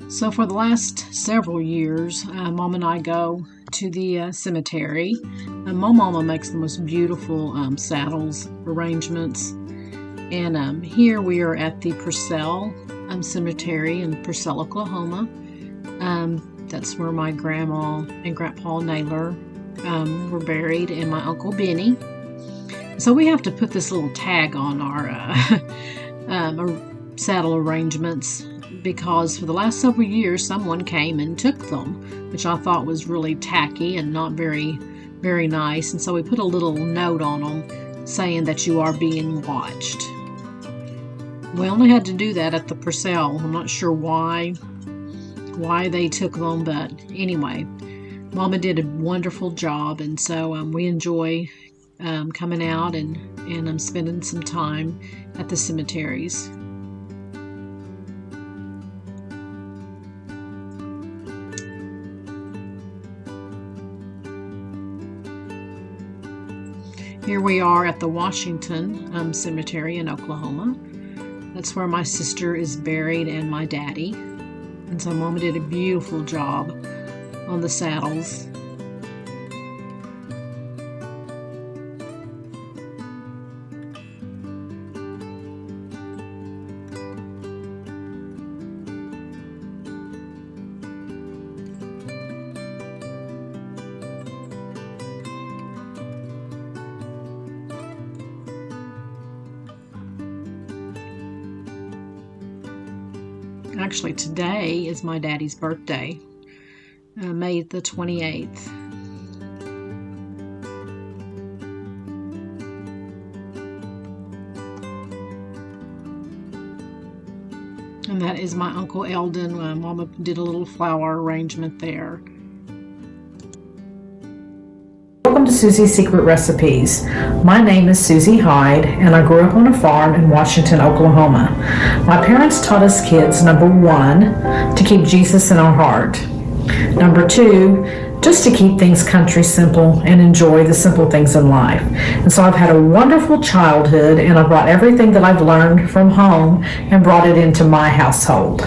So, for the last several years, Mom and I go to the cemetery. My mama makes the most beautiful saddles arrangements. And here we are at the Purcell Cemetery in Purcell, Oklahoma. That's where my grandma and grandpa Naylor were buried, and my Uncle Benny. So we have to put this little tag on our saddle arrangements because for the last several years someone came and took them, which I thought was really tacky and not very, very nice. And so we put a little note on them saying that you are being watched. We only had to do that at the Purcell. I'm not sure why they took them, but anyway, Mama did a wonderful job, and so we enjoy coming out and spending some time at the cemeteries. Here we are at the Washington Cemetery in Oklahoma. That's where my sister is buried and my daddy. And so Mama did a beautiful job on the saddles. Actually, today is my daddy's birthday, May the 28th. And that is my Uncle Eldon. Mama did a little flower arrangement there. Welcome to Susie's Secret Recipes. My name is Susie Hyde, and I grew up on a farm in Washington, Oklahoma. My parents taught us kids, number one, to keep Jesus in our heart. Number two, just to keep things country simple and enjoy the simple things in life. And so I've had a wonderful childhood, and I brought everything that I've learned from home and brought it into my household.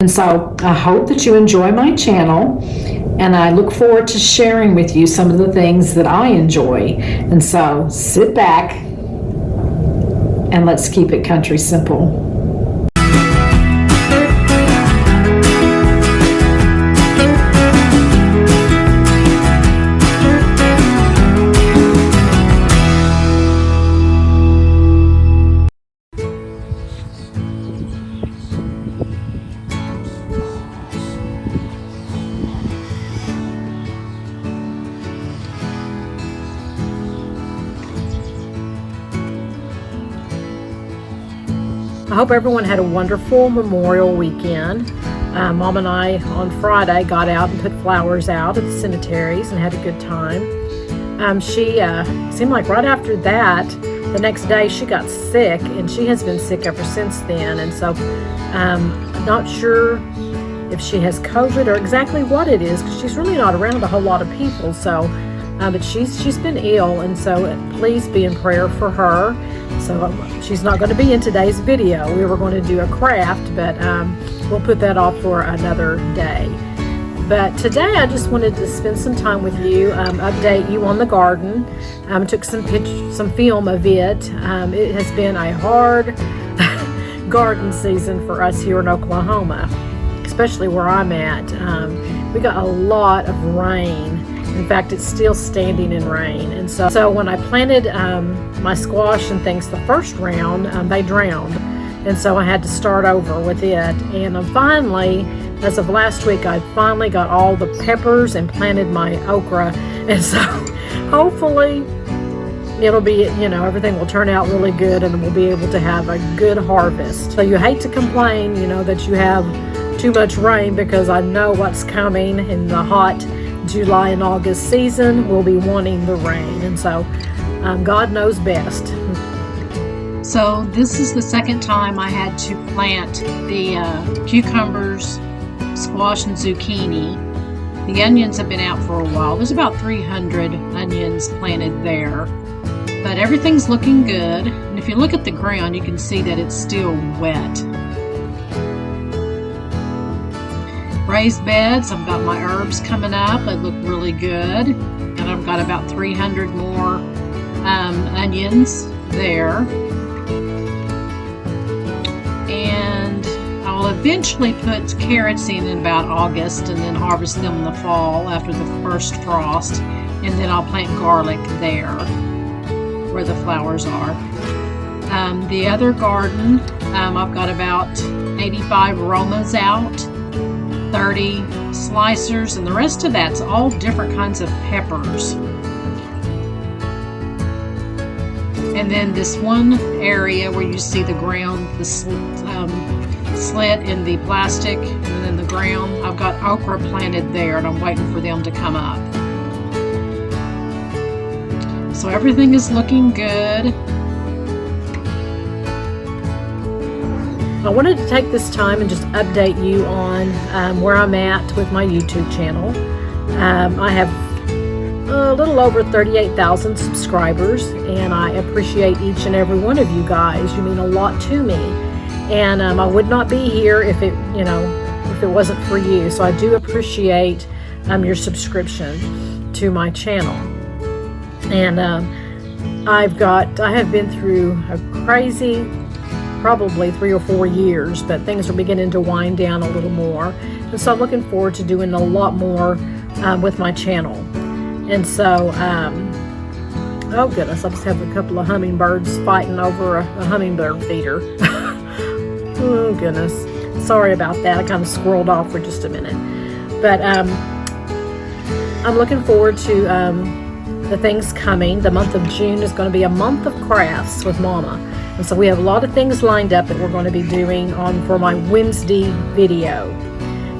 And so I hope that you enjoy my channel, and I look forward to sharing with you some of the things that I enjoy. And so sit back and let's keep it country simple. I hope everyone had a wonderful Memorial weekend. Mom and I on Friday got out and put flowers out at the cemeteries and had a good time. She seemed like right after that, the next day she got sick, and she has been sick ever since then. And so I'm not sure if she has COVID or exactly what it is, because she's really not around a whole lot of people. So, but she's been ill, and so please be in prayer for her. So she's not going to be in today's video. We were going to do a craft, but we'll put that off for another day. But today I just wanted to spend some time with you, update you on the garden. Took some film of it. It has been a hard garden season for us here in Oklahoma, especially where I'm at. We got a lot of rain. In fact, it's still standing in rain. And so when I planted my squash and things the first round, they drowned. And so I had to start over with it. And finally, as of last week, I finally got all the peppers and planted my okra. And so hopefully it'll be, everything will turn out really good, and we'll be able to have a good harvest. So you hate to complain, that you have too much rain, because I know what's coming in the hot July and August season. We'll be wanting the rain, and so God knows best. So this is the second time I had to plant the cucumbers, squash, and zucchini. The onions have been out for a while. There's about 300 onions planted there, but everything's looking good. And if you look at the ground, you can see that it's still wet. Raised beds, I've got my herbs coming up. They look really good. And I've got about 300 more onions there. And I'll eventually put carrots in about August, and then harvest them in the fall after the first frost. And then I'll plant garlic there where the flowers are. The other garden, I've got about 85 aromas out, 30 slicers, and the rest of that's all different kinds of peppers. And then this one area where you see the ground, the slit in the plastic, and then the ground, I've got okra planted there, and I'm waiting for them to come up. So everything is looking good. I wanted to take this time and just update you on where I'm at with my YouTube channel. I have a little over 38,000 subscribers, and I appreciate each and every one of you guys. You mean a lot to me, and I would not be here if it wasn't for you. So I do appreciate your subscription to my channel. And I have been through a crazy, probably 3 or 4 years, but things are beginning to wind down a little more. And so I'm looking forward to doing a lot more with my channel. And so, oh goodness, I just have a couple of hummingbirds fighting over a hummingbird feeder. Oh goodness. Sorry about that. I kind of squirreled off for just a minute. But I'm looking forward to the things coming. The month of June is going to be a month of crafts with Mama. And so we have a lot of things lined up that we're going to be doing for my Wednesday video.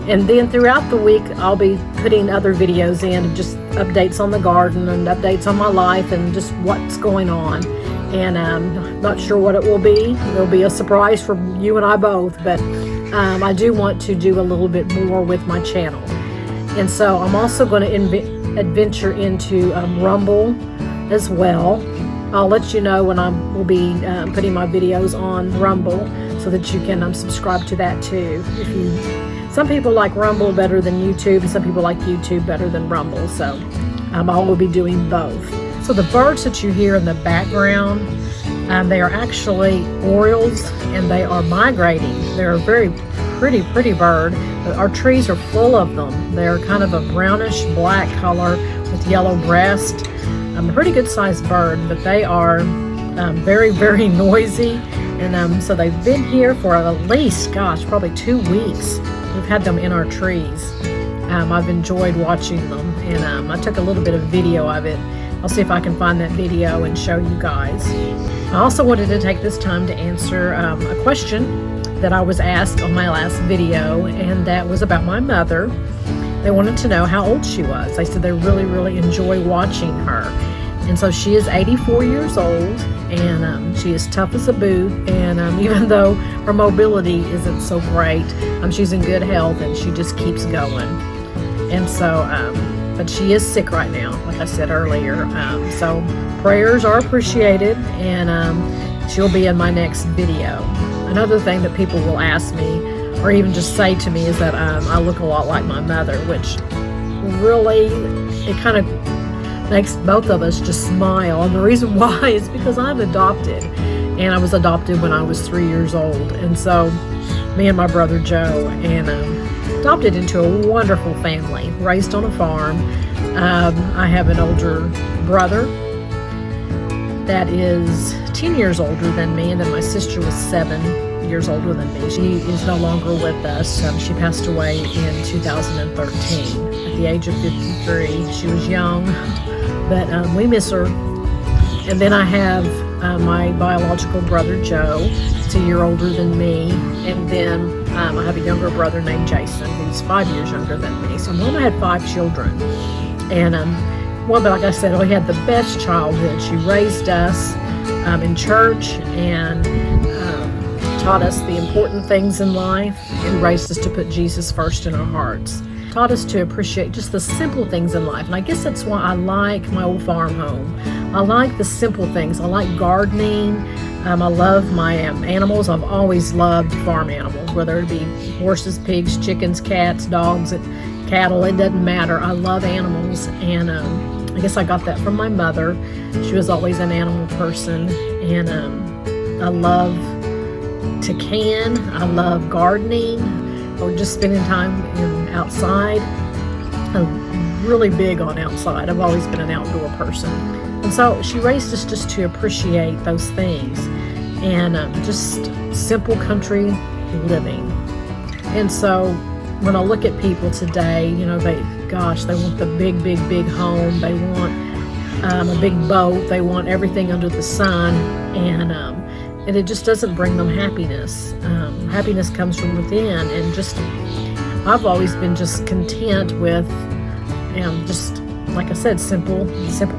And then throughout the week, I'll be putting other videos in, just updates on the garden and updates on my life and just what's going on. And I'm not sure what it will be. It'll be a surprise for you and I both, but I do want to do a little bit more with my channel. And so I'm also going to adventure into Rumble as well. I'll let you know when I will be putting my videos on Rumble. so that you can subscribe to that too. Some people like Rumble better than YouTube, and some people like YouTube better than Rumble, so I will be doing both. So the birds that you hear in the background, they are actually orioles, and they are migrating. They're a very pretty bird. Our trees are full of them. They're kind of a brownish black color with yellow breast. A pretty good sized bird, but they are very noisy. And so they've been here for at least, probably 2 weeks. We've had them in our trees. I've enjoyed watching them, and I took a little bit of video of it. I'll see if I can find that video and show you guys. I also wanted to take this time to answer a question that I was asked on my last video, and that was about my mother. They wanted to know how old she was. They said they really enjoy watching her. And so she is 84 years old, and she is tough as a boot, and even though her mobility isn't so great, she's in good health, and she just keeps going. And so, but she is sick right now, like I said earlier. So prayers are appreciated, and she'll be in my next video. Another thing that people will ask me, or even just say to me, is that I look a lot like my mother, which really, it kind of makes both of us just smile. And the reason why is because I'm adopted, and I was adopted when I was 3 years old. And so me and my brother Joe, and adopted into a wonderful family, raised on a farm. I have an older brother that is 10 years older than me, and then my sister was 7 years older than me. She is no longer with us. She passed away in 2013 at the age of 53. She was young, but we miss her. And then I have my biological brother Joe. He's a year older than me, and then I have a younger brother named Jason, who's 5 years younger than me. So Mama had 5 children, and but like I said, we had the best childhood. She raised us in church, and taught us the important things in life, and raised us to put Jesus first in our hearts. Taught us to appreciate just the simple things in life. And I guess that's why I like my old farm home. I like the simple things. I like gardening. I love my animals. I've always loved farm animals, whether it be horses, pigs, chickens, cats, dogs, cattle. It doesn't matter. I love animals, and I guess I got that from my mother. She was always an animal person, and I love to can. I love gardening, or just spending time outside. I'm really big on outside. I've always been an outdoor person. And so she raised us just to appreciate those things, and just simple country living. And so when I look at people today, they want the big home. They want a big boat. They want everything under the sun, and it just doesn't bring them happiness. Happiness comes from within, and I've always been just content with, just like I said, simple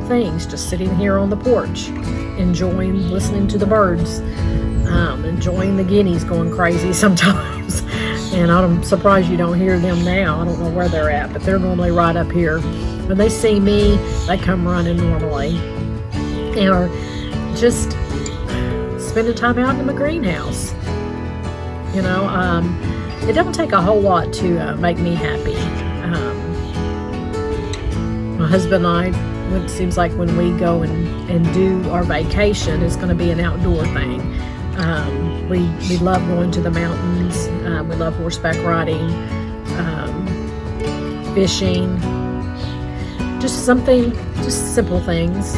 things. Just sitting here on the porch, enjoying listening to the birds, enjoying the guineas going crazy sometimes. And I'm surprised you don't hear them now. I don't know where they're at, but they're normally right up here. When they see me, they come running normally, or just spending time out in my greenhouse. It doesn't take a whole lot to make me happy. My husband and I, it seems like when we go and do our vacation, it's going to be an outdoor thing. We love going to the mountains. We love horseback riding, fishing, just simple things.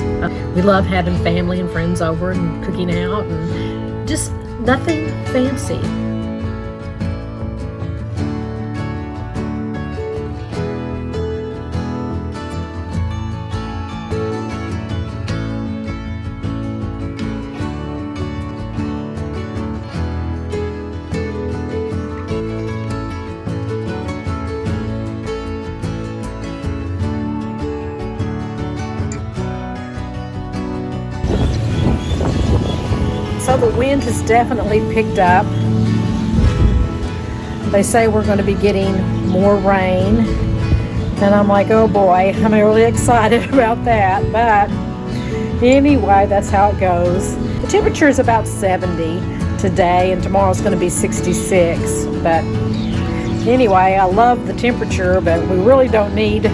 We love having family and friends over and cooking out, and just nothing fancy. So the wind has definitely picked up. They say we're going to be getting more rain, and I'm like, oh boy, I'm really excited about that. But anyway, that's how it goes. The temperature is about 70. today, and tomorrow's going to be 66. But anyway, I love the temperature, but we really don't need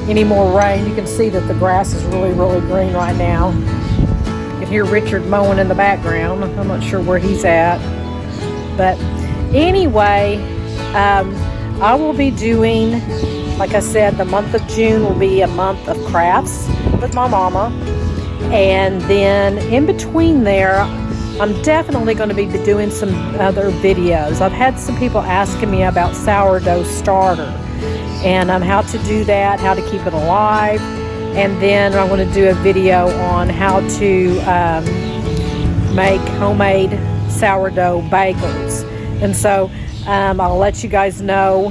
any more rain. You can see that the grass is really, really green right now. You can hear Richard mowing in the background. I'm not sure where he's at. But anyway, I will be doing, like I said, the month of June will be a month of crafts with my mama. And then in between there, I'm definitely going to be doing some other videos. I've had some people asking me about sourdough starter and how to do that, how to keep it alive. And then I'm going to do a video on how to make homemade sourdough bagels. And so I'll let you guys know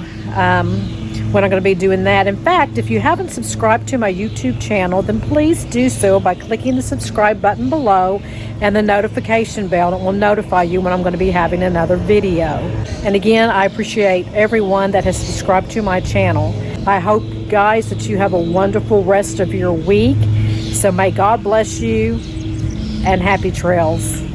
when I'm going to be doing that. In fact, if you haven't subscribed to my YouTube channel, then please do so by clicking the subscribe button below and the notification bell. It will notify you when I'm going to be having another video. And again, I appreciate everyone that has subscribed to my channel. I hope, guys, that you have a wonderful rest of your week. So may God bless you, and happy trails.